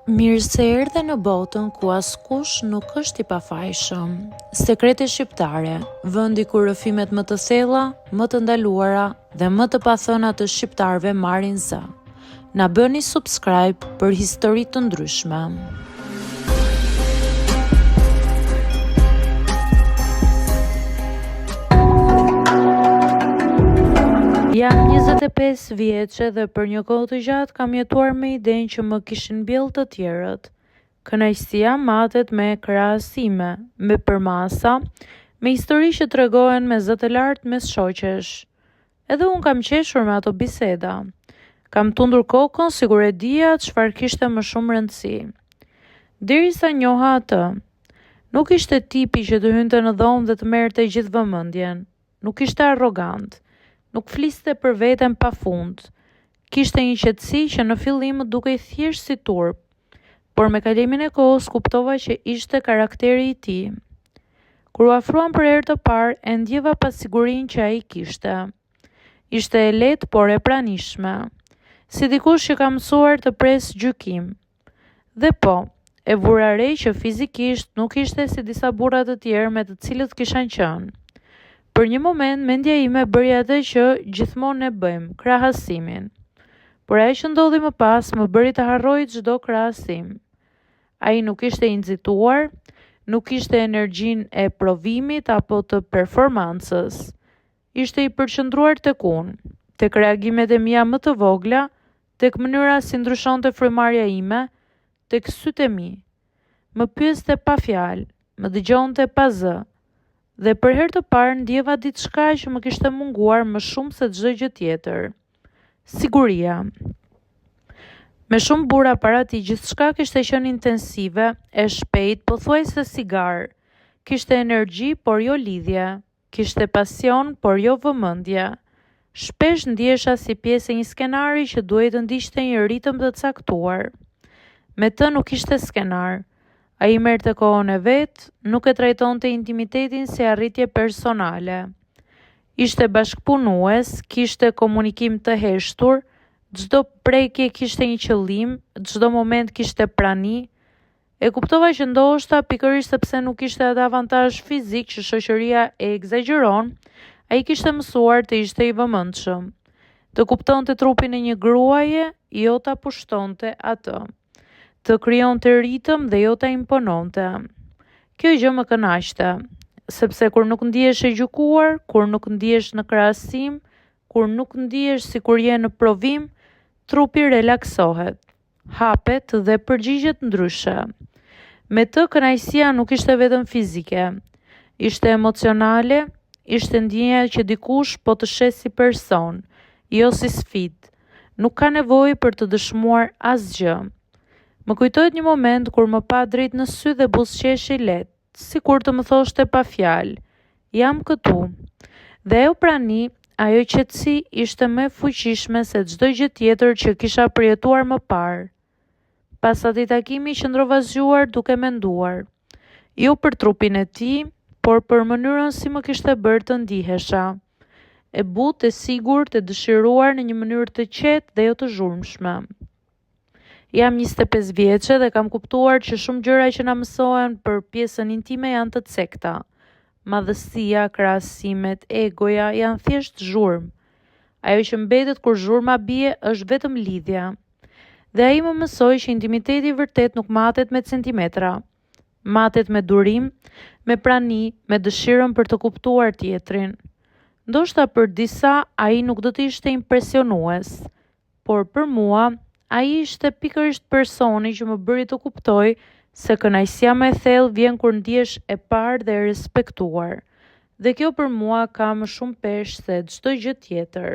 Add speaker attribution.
Speaker 1: Mirë se erdhe në botën ku askush nuk është i pafajshëm. Sekrete shqiptare, vendi ku rrëfimet më të thella, më të ndaluara dhe më të pathëna të shqiptarëve marrin zë. Na bëni subscribe për histori të ndryshme. Jam 25 vjeçe dhe për një kohë të gjatë kam jetuar me idenë që më kishin mbjellë të tjerët. Kënaqësia matet me krahasime, me përmasa, me histori që tregohen me zë të lartë mes shoqesh. Edhe unë kam qeshur me ato biseda. Kam tundur kokën sigur e dija çfarë kishte më shumë rëndësi. Derisa njoha atë. Nuk ishte tipi që të hynte në dhomë dhe të merrte gjithë vëmendjen. Nuk ishte arrogant. Nuk fliste për veten pafund. Kishte një qetësi që në fillim më dukej thjesht si turp, por me kalimin e kohës kuptova që ishte karakteri i tij. Kur u afruam për herë të parë, e ndjeva pasigurinë që ai kishte. Ishte e lehtë por e pranishme, si dikush që ka mësuar të pres gjykim. Dhe po, e vura re që fizikisht nuk ishte si disa burra të tjerë me të cilët kisha qenë. Për një moment, mendja ime bëri atë që gjithmonë ne bëjmë, krahasimin. Por ai që ndodhi më pas më bëri të harroj çdo krahasim. Ai nuk ishte i nxituar, nuk kishte energjinë e provimit apo të performancës. Ishte i përqendruar tek unë, tek reagimet e mia më të vogla, tek mënyra si ndryshonte frymarrja ime, tek sytë e mi. Më pyeste pa fjalë, më dëgjonte pa zë. Dhe për herë të parë ndjeva diçka që më kishte munguar më shumë se çdo gjë tjetër. Siguria. Me shumë burra para tij gjithçka kishte qenë intensive, e shpejtë, pothuajse si garë. Kishte energji, por jo lidhje. Kishte pasion, por jo vëmendje. Shpesh ndjesha si pjesë e një skenari që duhej të ndiqte një ritëm të caktuar. Me të nuk ishte skenar. Ai merrte kohën e vet, nuk e trajtonte intimitetin si arritje personale. Ishte bashkëpunues, kishte komunikim të heshtur, çdo prekje kishte një qëllim, çdo moment kishte prani. E kuptova që ndoshta pikërisht sepse nuk kishte atë avantazh fizik që shoqëria e egzageron, ai kishte mësuar të ishte i vëmendshëm, të kuptonte trupin e një gruaje, jo ta pushtonte atë. Të krijonte ritëm dhe jo ta impononte. Kjo gjë më kënaqte, sepse kur nuk ndihesh e gjykuar, kur nuk ndihesh në krahasim, kur nuk ndihesh sikur je në provim, trupi relaksohet, hapet dhe përgjigjet ndryshe. Me të kënaqësia nuk ishte vetëm fizike, ishte emocionale, ishte ndjenja që dikush po të shes si person, jo si sfidë. Nuk ka nevojë për të dëshmuar asgjë. Më kujtohet një moment kur më pa drejt në sy dhe buzëqeshi lehtë, sikur të më thoshte pa fjalë, jam këtu. Dhe ajo prani, ajo qetësi ishte më fuqishme se çdo gjë tjetër që kisha përjetuar më parë. Pas atij takimi qëndrova zgjuar duke menduar, jo për trupin e tij, por për mënyrën si më kishte bërë të ndihesha. E butë, e sigurt, e dëshiruar në një mënyrë të qetë dhe jo të zhurmshme. Jam 25 vjeçe dhe kam kuptuar që shumë gjëra që na mësohen për pjesën intime janë të cekta. Madhësia, krahasimet, egoja janë thjesht zhurmë. Ajo që mbetet kur zhurma bie është vetëm lidhja. Dhe ai më mësoi që intimiteti vërtet nuk matet me centimetra. Matet me durim, me prani, me dëshirën për të kuptuar tjetrin. Ndoshta për disa ai nuk do të ishte impresionues, por për mua ai ishte pikërisht personi që më bëri të kuptoj se kënaqësia më e thellë vjen kur ndihesh e parë dhe e respektuar. Dhe kjo për mua ka më shumë peshë se çdo gjë tjetër.